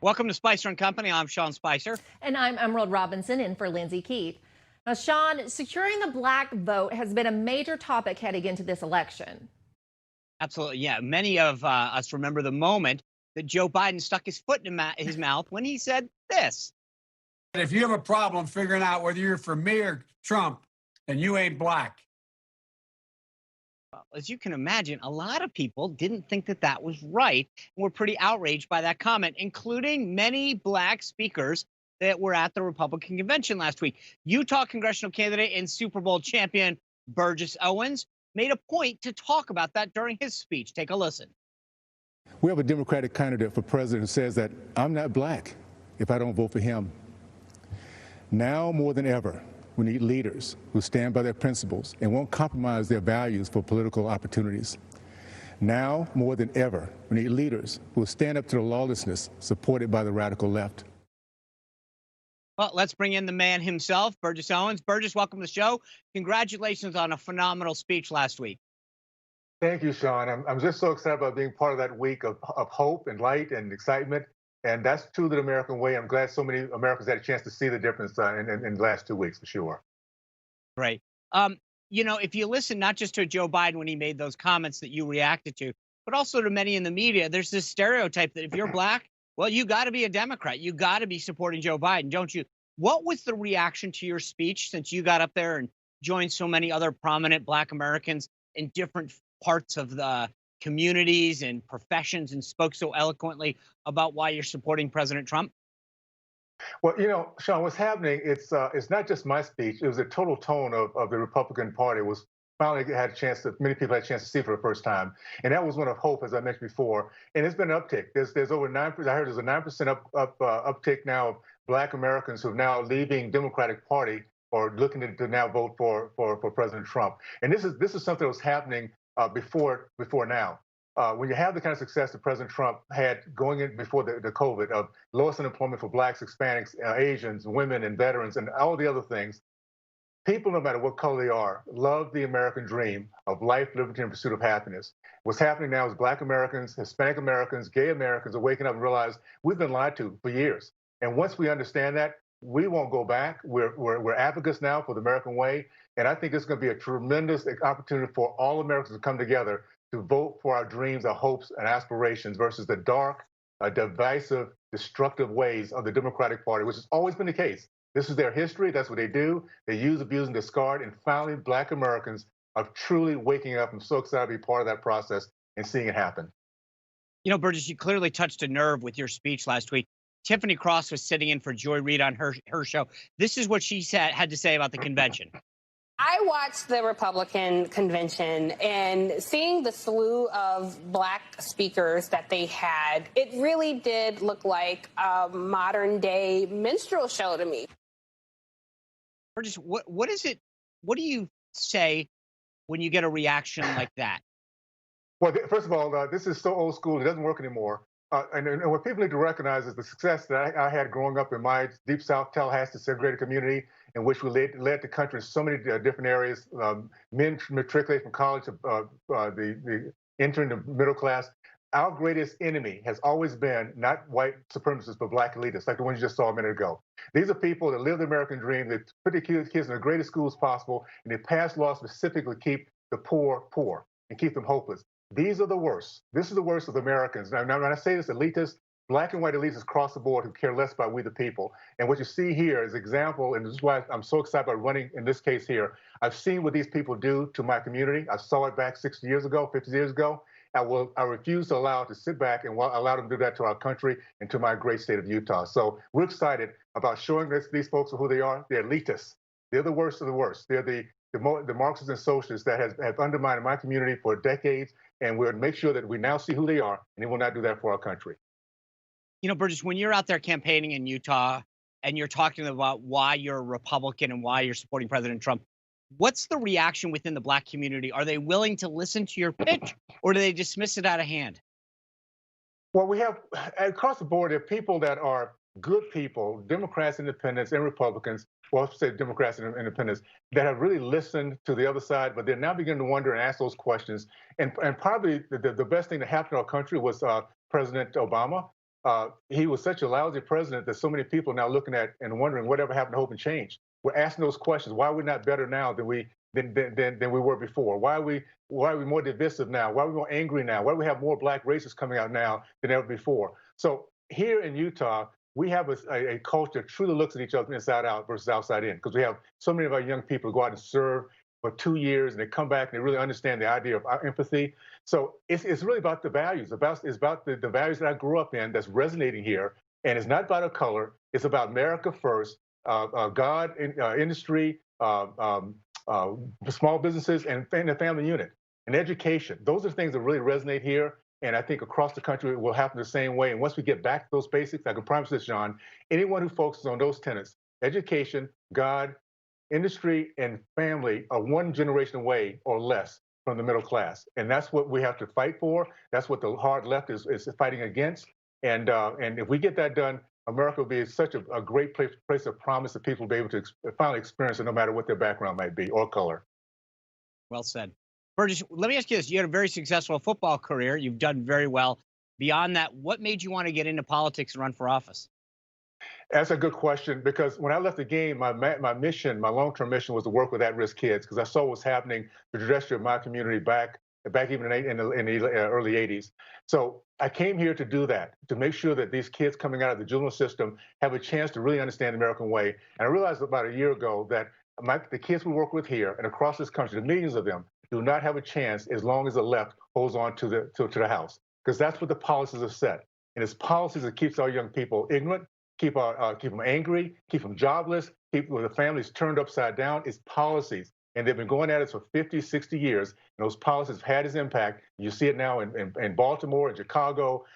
Welcome to Spicer and Company. I'm Sean Spicer. And I'm Emerald Robinson in for Lindsay Keith. Now, Sean, securing the black vote has been a major topic heading into this election. Absolutely. Yeah. Many of us remember the moment that Joe Biden stuck his foot in his mouth when he said this. If you have a problem figuring out whether you're for me or Trump, then you ain't black. Well, as you can imagine, a lot of people didn't think that that was right and were pretty outraged by that comment, including many black speakers that were at the Republican convention last week. Utah congressional candidate and Super Bowl champion Burgess Owens made a point to talk about that during his speech. Take a listen. We have a Democratic candidate for president who says that I'm not black if I don't vote for him. Now more than ever, we need leaders who stand by their principles and won't compromise their values for political opportunities. Now more than ever, we need leaders who will stand up to the lawlessness supported by the radical left. Well, let's bring in the man himself, Burgess Owens. Burgess, welcome to the show. Congratulations on a phenomenal speech last week. Thank you, Sean. I'm just so excited about being part of that week of hope and light and excitement. And that's true the American way. I'm glad so many Americans had a chance to see the difference in the last 2 weeks, for sure. Great. If you listen not just to Joe Biden when he made those comments that you reacted to, but also to many in the media, there's this stereotype that if you're black, well, you got to be a Democrat. You got to be supporting Joe Biden, don't you? What was the reaction to your speech since you got up there and joined so many other prominent black Americans in different parts of the communities and professions and spoke so eloquently about why you're supporting President Trump? Well, Sean, what's happening, it's not just my speech. It was a total tone of the Republican Party. It was finally many people had a chance to see for the first time. And that was one of hope, as I mentioned before. And it's been an uptick. There's over 9%. I heard there's a 9% uptick now of black Americans who are now leaving Democratic Party or looking to now vote for President Trump. And this is something that was happening before now. When you have the kind of success that President Trump had going in before the COVID of lowest unemployment for blacks, Hispanics, Asians, women, and veterans, and all the other things, people, no matter what color they are, love the American dream of life, liberty, and pursuit of happiness. What's happening now is black Americans, Hispanic Americans, gay Americans are waking up and realize we've been lied to for years. And once we understand that, we won't go back. We're advocates now for the American way. And I think it's going to be a tremendous opportunity for all Americans to come together to vote for our dreams, our hopes, and aspirations versus the dark, divisive, destructive ways of the Democratic Party, which has always been the case. This is their history. That's what they do. They use, abuse, and discard. And finally, black Americans are truly waking up. I'm so excited to be part of that process and seeing it happen. You know, Burgess, you clearly touched a nerve with your speech last week. Tiffany Cross was sitting in for Joy Reid on her show. This is what she had to say about the convention. I watched the Republican convention and seeing the slew of black speakers that they had, it really did look like a modern day minstrel show to me. Burgess, what is it? What do you say when you get a reaction like that? Well, first of all, this is so old school. It doesn't work anymore. And what people need to recognize is the success that I had growing up in my Deep South Tallahassee segregated community, in which we led the country in so many different areas. Men matriculate from college, the entering the middle class. Our greatest enemy has always been not white supremacists, but black elitists, like the ones you just saw a minute ago. These are people that live the American dream, that put their kids in the greatest schools possible, and they pass laws specifically to keep the poor and keep them hopeless. These are the worst. This is the worst of the Americans. Now, when I say this, elitists, black and white elitists across the board who care less about we the people. And what you see here is example, and this is why I'm so excited about running in this case here. I've seen what these people do to my community. I saw it back 60 years ago, 50 years ago. I refuse to allow it to sit back and allow them to do that to our country and to my great state of Utah. So we're excited about showing these folks who they are. They're elitists. They're the worst of the worst. They're the Marxists and socialists that have undermined my community for decades. And we'll make sure that we now see who they are, and they will not do that for our country. You know, Burgess, when you're out there campaigning in Utah and you're talking about why you're a Republican and why you're supporting President Trump, what's the reaction within the black community? Are they willing to listen to your pitch, or do they dismiss it out of hand? Well, we have across the board, there are people that are good people, Democrats, independents, and Republicans, well, I should say Democrats and independents, that have really listened to the other side, but they're now beginning to wonder and ask those questions. And probably the best thing that happened to our country was President Obama. he was such a lousy president that so many people are now looking at and wondering whatever happened to hope and change. We're asking those questions. Why are we not better now than we were before? Why are we more divisive now? Why are we more angry now? Why do we have more black racists coming out now than ever before? So here in Utah, we have a culture that truly looks at each other inside out versus outside in, because we have so many of our young people who go out and serve for 2 years and they come back and they really understand the idea of our empathy. So it's really about the values. It's about the values that I grew up in that's resonating here. And it's not about a color. It's about America first, God, industry, small businesses, and the family unit, and education. Those are things that really resonate here. And I think across the country it will happen the same way. And once we get back to those basics, I can promise this, John, anyone who focuses on those tenets, education, God, industry, and family, are one generation away or less from the middle class. And that's what we have to fight for. That's what the hard left is fighting against. And if we get that done, America will be such a great place of promise that people will be able to finally experience it, no matter what their background might be or color. Well said. Burgess, let me ask you this. You had a very successful football career. You've done very well. Beyond that, what made you want to get into politics and run for office? That's a good question, because when I left the game, my mission, my long-term mission, was to work with at-risk kids, because I saw what's happening, the trajectory of my community back even in the early 80s. So I came here to do that, to make sure that these kids coming out of the juvenile system have a chance to really understand the American way. And I realized about a year ago that the kids we work with here and across this country, the millions of them, do not have a chance as long as the left holds on to the House, because that's what the policies have set. And it's policies that keeps our young people ignorant, keep them angry, keep them jobless, keep the families turned upside down. It's policies. And they've been going at it for 50, 60 years. And those policies have had its impact. You see it now in Baltimore, in Chicago,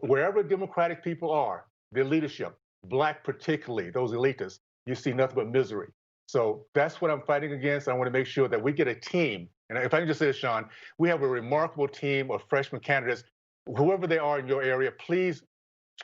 wherever Democratic people are, their leadership, black particularly, those elitists, you see nothing but misery. So that's what I'm fighting against. I want to make sure that we get a team. And if I can just say this, Sean, we have a remarkable team of freshman candidates. Whoever they are in your area, please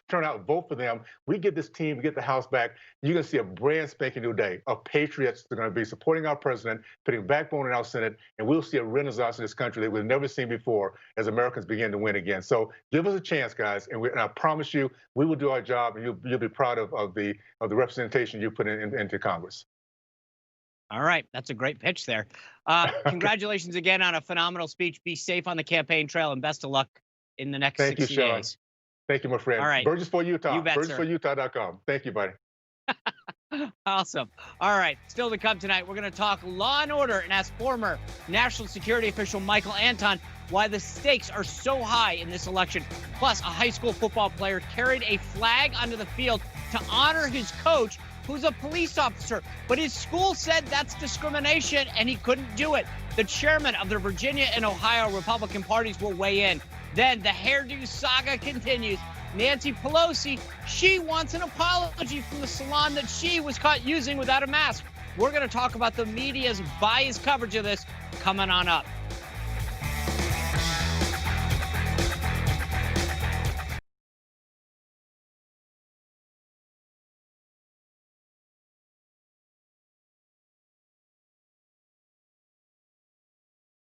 turn out and vote for them. We get this team, we get the House back. You're going to see a brand spanking new day of patriots that are going to be supporting our president, putting backbone in our Senate, and we'll see a renaissance in this country that we've never seen before as Americans begin to win again. So give us a chance, guys, and I promise you, we will do our job, and you'll be proud of the representation you put into Congress. All right. That's a great pitch there. Congratulations again on a phenomenal speech. Be safe on the campaign trail, and best of luck in the next 60 days. Thank you, my friend. All right. Burgess for Utah. You bet, BurgessForUtah.com. Thank you, buddy. Awesome. All right. Still to come tonight, we're going to talk law and order and ask former national security official Michael Anton why the stakes are so high in this election. Plus, a high school football player carried a flag onto the field to honor his coach, who's a police officer, but his school said that's discrimination and he couldn't do it. The chairman of the Virginia and Ohio Republican parties will weigh in. Then the hairdo saga continues. Nancy Pelosi, she wants an apology from the salon that she was caught using without a mask. We're going to talk about the media's biased coverage of this coming on up.